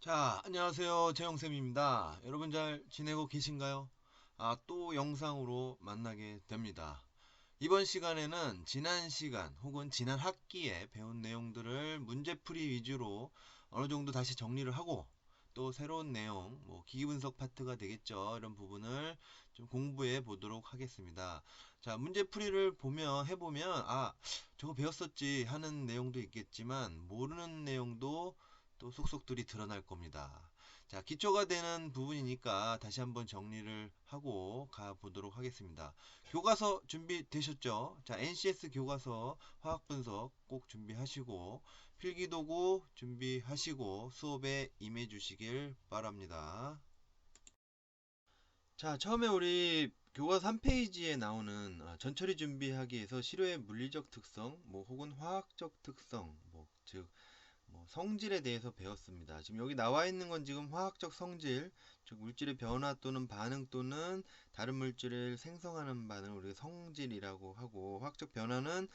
자, 안녕하세요. 재영쌤입니다. 여러분 잘 지내고 계신가요? 또 영상으로 만나게 됩니다. 이번 시간에는 지난 시간 혹은 지난 학기에 배운 내용들을 문제풀이 위주로 어느 정도 다시 정리를 하고 또 새로운 내용, 기기 분석 파트가 되겠죠. 이런 부분을 좀 공부해 보도록 하겠습니다. 자, 문제풀이를 해보면, 저거 배웠었지 하는 내용도 있겠지만, 모르는 내용도 또 속속들이 드러날 겁니다. 자, 기초가 되는 부분이니까 다시 한번 정리를 하고 가보도록 하겠습니다. 교과서 준비되셨죠? 자, NCS 교과서 화학분석 꼭 준비하시고 필기도구 준비하시고 수업에 임해 주시길 바랍니다. 자, 처음에 우리 교과서 3페이지에 나오는 전처리 준비하기에서 실효의 물리적 특성, 혹은 화학적 특성, 즉 성질에 대해서 배웠습니다. 지금 여기 나와 있는 건 지금 화학적 성질, 즉 물질의 변화 또는 반응 또는 다른 물질을 생성하는 반응을 우리가 성질이라고 하고, 화학적 변화는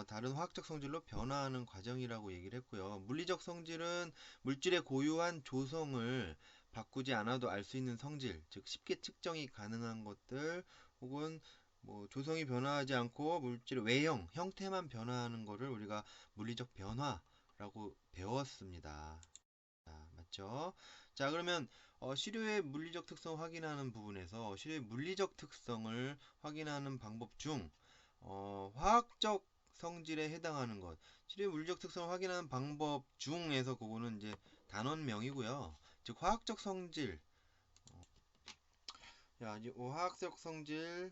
다른 화학적 성질로 변화하는 과정이라고 얘기를 했고요. 물리적 성질은 물질의 고유한 조성을 바꾸지 않아도 알 수 있는 성질, 즉 쉽게 측정이 가능한 것들, 혹은 조성이 변화하지 않고 물질의 외형, 형태만 변화하는 것을 우리가 물리적 변화 라고 배웠습니다. 자, 맞죠? 자, 그러면 시료의 물리적 특성 확인하는 부분에서 시료의 물리적 특성을 확인하는 방법 중 화학적 성질에 해당하는 것, 시료의 물리적 특성을 확인하는 방법 중에서 그거는 이제 단원명이고요. 즉 화학적 성질, 이제 화학적 성질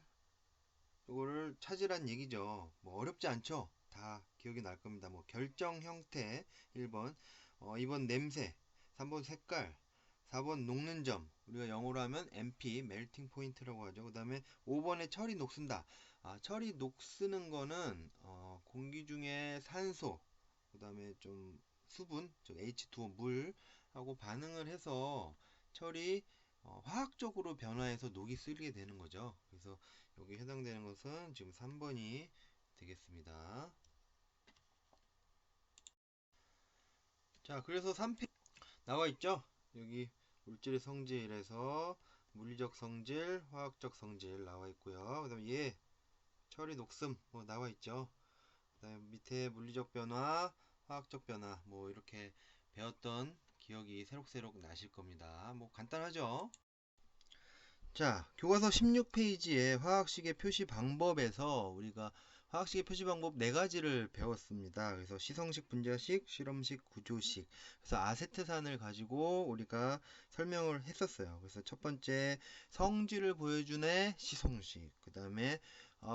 이거를 찾으란 얘기죠. 어렵지 않죠? 다 기억이 날 겁니다. 결정 형태 1번, 2번 냄새, 3번 색깔, 4번 녹는 점, 우리가 영어로 하면 MP, 멜팅 포인트라고 하죠. 그 다음에 5번에 철이 녹슨다. 철이 녹쓰는 거는 공기 중에 산소, 그 다음에 좀 수분, 즉 H2O 물하고 반응을 해서 철이 화학적으로 변화해서 녹이 쓰게 되는 거죠. 그래서 여기 해당되는 것은 지금 3번이 되겠습니다. 자, 그래서 3페이지 나와 있죠? 여기 물질의 성질에서 물리적 성질, 화학적 성질 나와 있고요. 그 다음에 철이 녹음 나와 있죠. 그 다음에 밑에 물리적 변화, 화학적 변화 이렇게 배웠던 기억이 새록새록 나실 겁니다. 간단하죠? 자, 교과서 16페이지의 화학식의 표시 방법에서 우리가 화학식의 표시 방법 네 가지를 배웠습니다. 그래서 시성식, 분자식, 실험식, 구조식. 그래서 아세트산을 가지고 우리가 설명을 했었어요. 그래서 첫 번째 성질을 보여주네 시성식. 그 다음에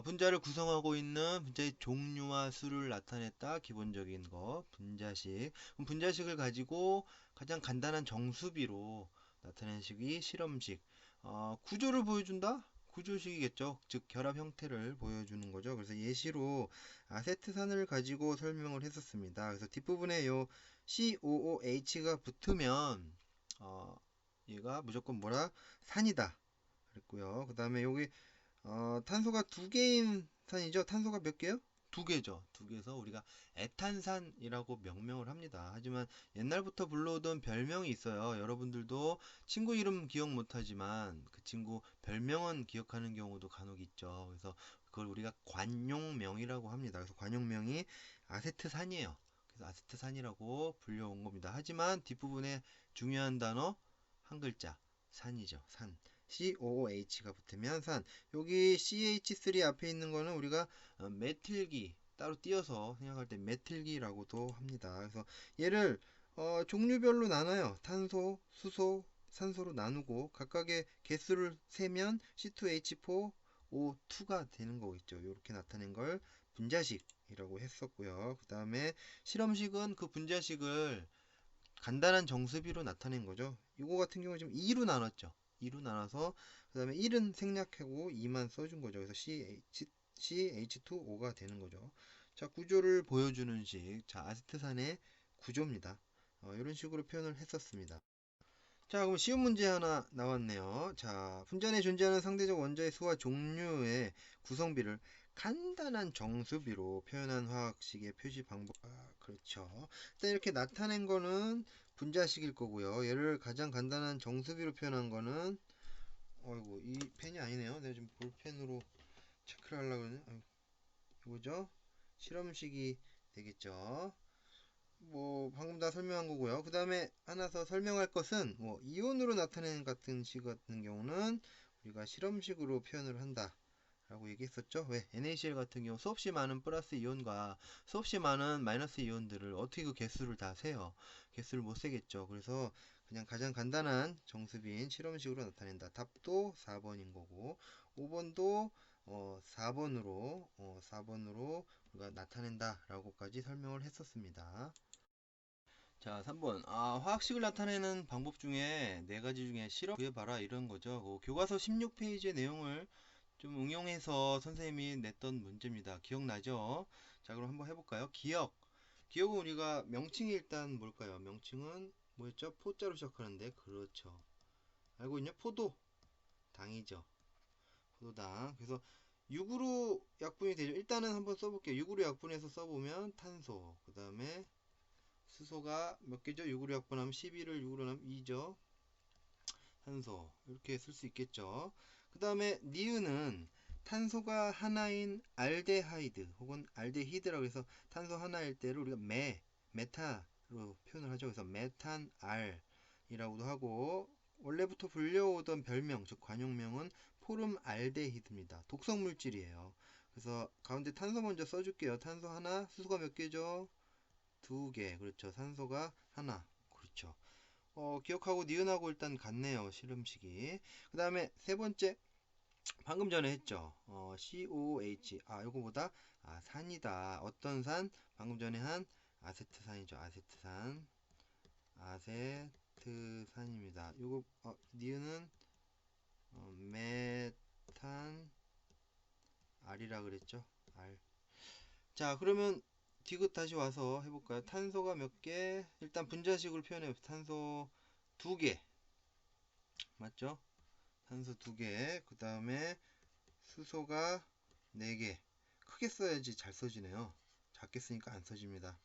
분자를 구성하고 있는 분자의 종류와 수를 나타냈다. 기본적인 거 분자식. 그럼 분자식을 가지고 가장 간단한 정수비로 나타낸 식이 실험식. 구조를 보여준다? 구조식이겠죠. 즉 결합 형태를 보여주는 거죠. 그래서 예시로 아세트산을 가지고 설명을 했었습니다. 그래서 뒷부분에 요 COOH가 붙으면 얘가 무조건 뭐라? 산이다. 그랬고요. 그 다음에 여기 탄소가 두 개인 산이죠. 탄소가 몇 개요? 두 개죠. 두 개에서 우리가 에탄산이라고 명명을 합니다. 하지만 옛날부터 불러오던 별명이 있어요. 여러분들도 친구 이름 기억 못하지만 그 친구 별명은 기억하는 경우도 간혹 있죠. 그래서 그걸 우리가 관용명이라고 합니다. 그래서 관용명이 아세트산이에요. 그래서 아세트산이라고 불려온 겁니다. 하지만 뒷부분에 중요한 단어 한 글자 산이죠. 산. COOH가 붙으면 산. 여기 CH3 앞에 있는 거는 우리가 메틸기 따로 띄어서 생각할 때 메틸기라고도 합니다. 그래서 얘를 종류별로 나눠요. 탄소, 수소, 산소로 나누고 각각의 개수를 세면 C2H4O2가 되는 거겠죠. 이렇게 나타낸 걸 분자식이라고 했었고요. 그 다음에 실험식은 그 분자식을 간단한 정수비로 나타낸 거죠. 이거 같은 경우 지금 2로 나눴죠. 2로 나눠서 그 다음에 1은 생략하고 2만 써준 거죠. 그래서 CH2O가 되는 거죠. 자, 구조를 보여주는 식. 자, 아세트산의 구조입니다. 이런 식으로 표현을 했었습니다. 자, 그럼 쉬운 문제 하나 나왔네요. 자, 분자내에 존재하는 상대적 원자의 수와 종류의 구성비를 간단한 정수비로 표현한 화학식의 표시 방법. 그렇죠. 일단 이렇게 나타낸 거는 분자식일 거고요. 얘를 가장 간단한 정수비로 표현한 거는 어이구 이 펜이 아니네요. 내가 지금 볼펜으로 체크를 하려고 그러네. 이거죠? 실험식이 되겠죠. 뭐 방금 다 설명한 거고요. 그 다음에 하나 더 설명할 것은 뭐 이온으로 나타내는 같은 식 같은 경우는 우리가 실험식으로 표현을 한다 라고 얘기했었죠. 왜? NaCl 같은 경우 수없이 많은 플러스 이온과 수없이 많은 마이너스 이온들을 어떻게 그 개수를 다 세요? 개수를 못 세겠죠. 그래서 그냥 가장 간단한 정수비인 실험식으로 나타낸다. 답도 4번인 거고 5번도 4번으로 우리가 나타낸다 라고까지 설명을 했었습니다. 자, 3번. 화학식을 나타내는 방법 중에 네 가지 중에 실험 구해봐라 이런 거죠. 교과서 16페이지의 내용을 좀 응용해서 선생님이 냈던 문제입니다. 기억나죠? 자, 그럼 한번 해볼까요? 기억. 기억은 우리가 명칭이 일단 뭘까요? 명칭은 뭐였죠? 포자로 시작하는데, 그렇죠. 알고 있냐? 포도. 당이죠. 포도당. 그래서 6으로 약분이 되죠. 일단은 한번 써볼게요. 6으로 약분해서 써보면 탄소. 그 다음에 수소가 몇 개죠? 6으로 약분하면 12를 6으로 하면 2죠. 탄소 이렇게 쓸 수 있겠죠. 그 다음에 니은은 탄소가 하나인 알데하이드 혹은 알데히드라고 해서 탄소 하나일 때를 우리가 메타로 표현을 하죠. 그래서 메탄알이라고도 하고 원래부터 불려오던 별명 즉 관용명은 포름알데히드입니다. 독성 물질이에요. 그래서 가운데 탄소 먼저 써줄게요. 탄소 하나, 수소가 몇 개죠? 두 개. 그렇죠. 산소가 하나. 그렇죠. 기억하고 니은하고 일단 같네요. 실험식이. 그 다음에 세 번째. 방금 전에 했죠. COH. 요거보다 산이다. 어떤 산? 방금 전에 한 아세트산이죠. 아세트산. 아세트산입니다. 요거 니은은 메탄 R이라 그랬죠. R. 자, 그러면 디귿 다시 와서 해볼까요? 탄소가 몇 개? 일단 분자식으로 표현해봅시다. 탄소 두 개. 맞죠? 탄소 두 개. 그 다음에 수소가 네 개. 크게 써야지 잘 써지네요. 작게 쓰니까 안 써집니다.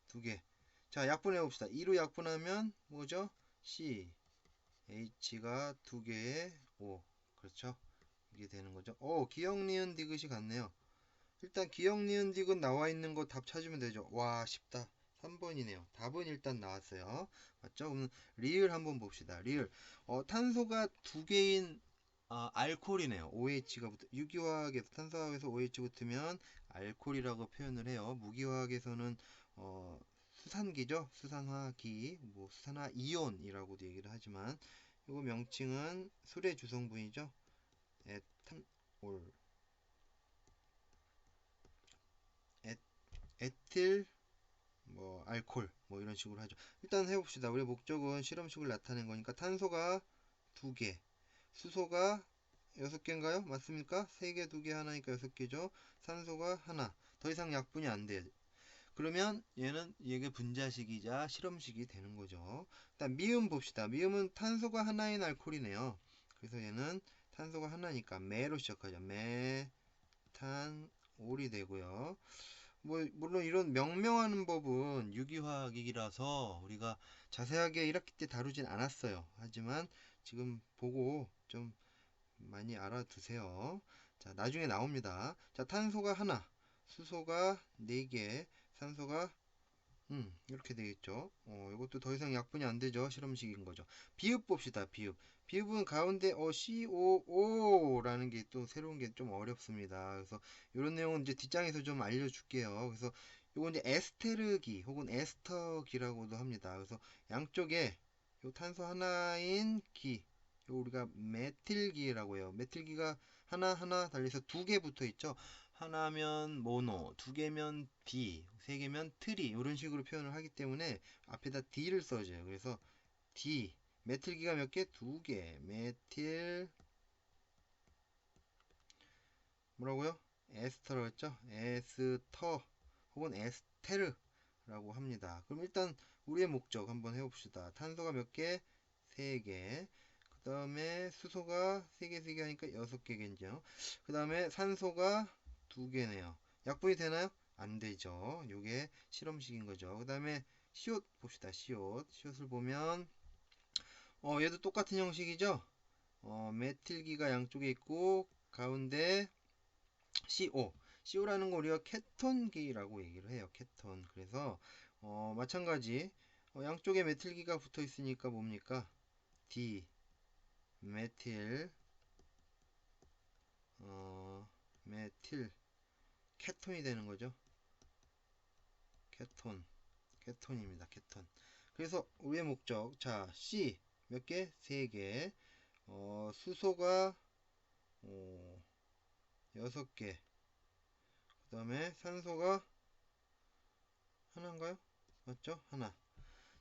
두 개. 자, 약분해봅시다. 2로 약분하면 뭐죠? C. H가 두 개에 O. 그렇죠? 이게 되는 거죠. 기억, 니은, 디귿이 같네요. 일단 기억, 니은, 디귿 나와 있는 거 답 찾으면 되죠. 와, 쉽다. 3번이네요. 답은 일단 나왔어요. 맞죠? 그럼 리을 한번 봅시다. 리을. 탄소가 두 개인 알코올이네요. OH가 유기화학에서 탄소화학에서 OH 붙으면 알코올이라고 표현을 해요. 무기화학에서는 수산기죠. 수산화기, 뭐 수산화 이온이라고도 얘기를 하지만 이거 명칭은 술의 주성분이죠. 에탄올. 에틸 뭐 알콜 뭐 이런 식으로 하죠. 일단 해봅시다. 우리 목적은 실험식을 나타낸 거니까 탄소가 두 개, 수소가 6개인가요? 맞습니까? 3개, 2개, 하나니까 6개죠. 산소가 하나. 더 이상 약분이 안 돼. 그러면 얘는 이게 분자식이자 실험식이 되는 거죠. 일단 미음 봅시다. 미음은 탄소가 하나인 알코올이네요. 그래서 얘는 탄소가 하나니까 메로 시작하죠. 메탄올이 되고요. 뭐 물론 이런 명명하는 법은 유기화학이라서 우리가 자세하게 1학기 때 다루진 않았어요. 하지만 지금 보고 좀 많이 알아두세요. 자, 나중에 나옵니다. 자, 탄소가 하나, 수소가 4개, 산소가 이렇게 되겠죠. 이것도 더 이상 약분이 안 되죠. 실험식인 거죠. 비읍 봅시다. 비읍. 비읍은 가운데 COO라는 게 또 새로운 게 좀 어렵습니다. 그래서 이런 내용은 이제 뒷장에서 좀 알려줄게요. 그래서 요거 이제 에스테르기 혹은 에스터기라고도 합니다. 그래서 양쪽에 요 탄소 하나인 기, 요 우리가 메틸기라고 해요. 메틸기가 하나 달려서 두 개 붙어 있죠. 하나면 모노, 두 개면 비, 세 개면 트리 이런 식으로 표현을 하기 때문에 앞에다 D를 써줘요. 그래서 D 메틸기가 몇 개? 두 개. 메틸 뭐라고요? 에스터라고 했죠? 에스터 혹은 에스테르라고 합니다. 그럼 일단 우리의 목적 한번 해봅시다. 탄소가 몇 개? 3개. 그 다음에 수소가 3개 하니까 6개겠죠. 그 다음에 산소가 2개네요. 약분이 되나요? 안 되죠. 요게 실험식인 거죠. 그 다음에 시옷 봅시다. 시옷을 보면 얘도 똑같은 형식이죠. 메틸기가 양쪽에 있고 가운데 CO라는 거 우리가 케톤기라고 얘기를 해요. 케톤. 그래서 마찬가지 양쪽에 메틸기가 붙어 있으니까 뭡니까? D 메틸 메틸 케톤이 되는 거죠. 케톤입니다. 케톤. 그래서 우리의 목적, 자, C 몇 개? 3개. 수소가 6개. 그 다음에 산소가 하나인가요? 맞죠? 하나.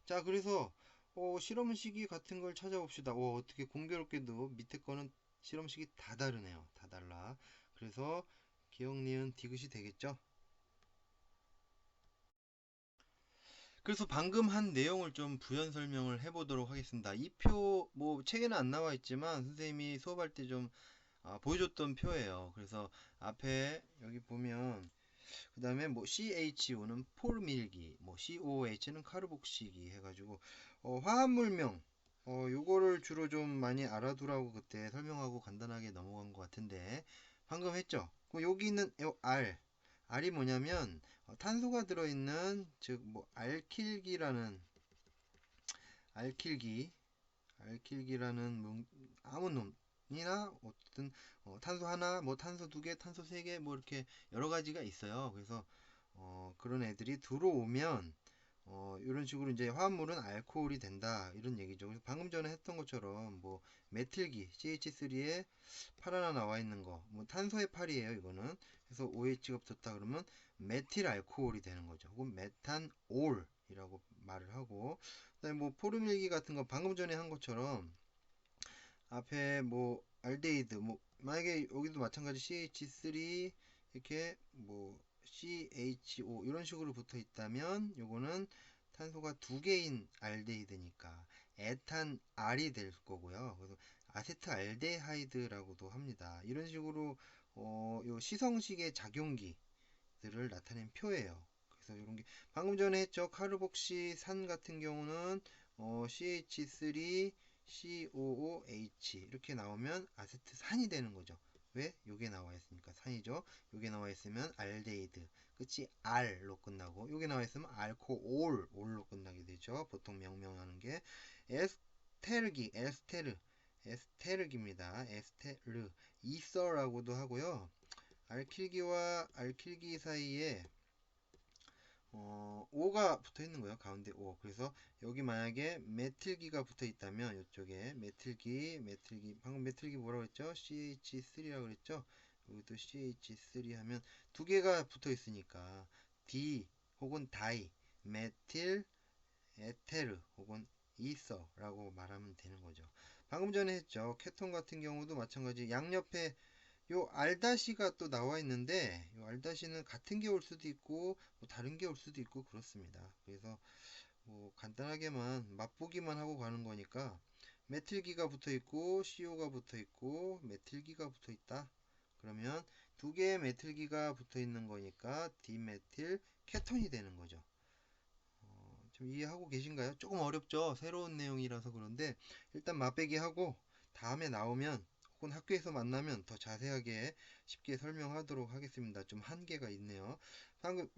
자, 그래서 실험식이 같은 걸 찾아봅시다. 어떻게 공교롭게도 밑에 거는 실험식이 다 다르네요. 다 달라. 그래서 기억, 니은, 디귿이 되겠죠? 그래서 방금 한 내용을 좀 부연 설명을 해보도록 하겠습니다. 이 표, 뭐, 책에는 안 나와 있지만, 선생님이 수업할 때 좀 보여줬던 표예요. 그래서 앞에 여기 보면, 그 다음에 뭐, CHO는 폴밀기, 뭐, COH는 카르복시기 해가지고, 화합물명, 요거를 주로 좀 많이 알아두라고 그때 설명하고 간단하게 넘어간 것 같은데, 방금 했죠? 여기 있는 요 R이 뭐냐면, 탄소가 들어있는 즉 뭐 알킬기 알킬기라는 아무 놈이나 어쨌든 탄소 하나 뭐 탄소 두 개 탄소 세 개 뭐 이렇게 여러 가지가 있어요. 그래서 그런 애들이 들어오면 이런 식으로 이제 화합물은 알코올이 된다 이런 얘기죠. 그래서 방금 전에 했던 것처럼 뭐 메틸기 CH3에 8 하나 나와 있는 거 뭐 탄소의 8이에요 이거는. 그래서 OH가 붙었다 그러면 메틸 알코올이 되는 거죠. 혹은 메탄올이라고 말을 하고, 그다음에 뭐 포르밀기 같은 거 방금 전에 한 것처럼 앞에 뭐 알데히드 뭐 만약에 여기도 마찬가지 CH3 이렇게 뭐 CHO 이런 식으로 붙어 있다면 요거는 탄소가 두 개인 알데히드니까 에탄알이 될 거고요. 그래서 아세트알데하이드라고도 합니다. 이런 식으로 요 시성식의 작용기들을 나타낸 표예요. 그래서 이런 게 방금 전에 했죠. 카르복시 산 같은 경우는 CH3 COOH 이렇게 나오면 아세트산이 되는 거죠. 왜? 요게 나와 있으니까 산이죠. 요게 나와 있으면 알데히드 끝이 R로 끝나고 요게 나와 있으면 올로 끝나게 되죠. 보통 명명하는 게 에스테르기입니다. 에스테르 이서라고도 하고요. 알킬기 사이에 O가 붙어 있는 거예요. 가운데 O. 그래서 여기 만약에 메틸기가 붙어 있다면 이쪽에 메틸기 방금 메틸기 뭐라고 했죠? CH3라고 그랬죠? 여기도 CH3 하면 두 개가 붙어 있으니까 D 혹은 다이, 메틸, 에테르 혹은 이서라고 말하면 되는 거죠. 방금 전에 했죠. 케톤 같은 경우도 마찬가지 양옆에 요 알다시가 또 나와 있는데 요 알다시는 같은 게 올 수도 있고 뭐 다른 게 올 수도 있고 그렇습니다. 그래서 뭐 간단하게만 맛보기만 하고 가는 거니까 메틸기가 붙어 있고 CO가 붙어 있고 메틸기가 붙어 있다. 그러면 두 개의 메틸기가 붙어 있는 거니까 디메틸 케톤이 되는 거죠. 좀 이해하고 계신가요? 조금 어렵죠? 새로운 내용이라서 그런데 일단 맛배기 하고 다음에 나오면 혹은 학교에서 만나면 더 자세하게 쉽게 설명하도록 하겠습니다. 좀 한계가 있네요. 방금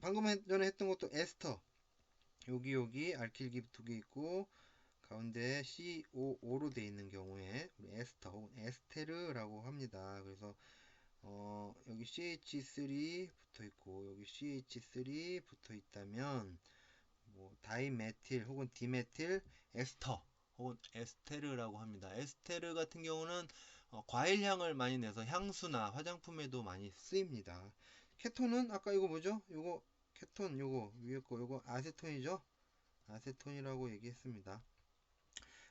전에 했던 것도 에스터 여기 알킬기 두 개 있고 가운데 COO로 되어 있는 경우에 우리 에스터 혹은 에스테르라고 합니다. 그래서 여기 CH3 붙어 있고 여기 CH3 붙어 있다면 뭐 다이메틸 혹은 디메틸 에스터 혹은 에스테르라고 합니다. 에스테르 같은 경우는 과일 향을 많이 내서 향수나 화장품에도 많이 쓰입니다. 케톤은 아까 이거 뭐죠? 요거 케톤 요거 위에 거 요거 아세톤이죠? 아세톤이라고 얘기했습니다.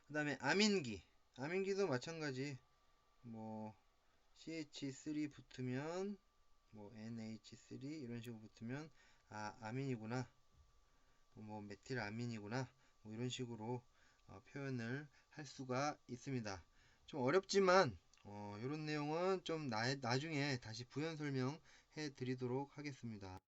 그 다음에 아민기도 마찬가지 뭐 CH3 붙으면 뭐 NH3 이런 식으로 붙으면 아민이구나 뭐 메틸아민이구나 뭐 이런 식으로 표현을 할 수가 있습니다. 좀 어렵지만 이런 내용은 좀 나중에 다시 부연 설명해 드리도록 하겠습니다.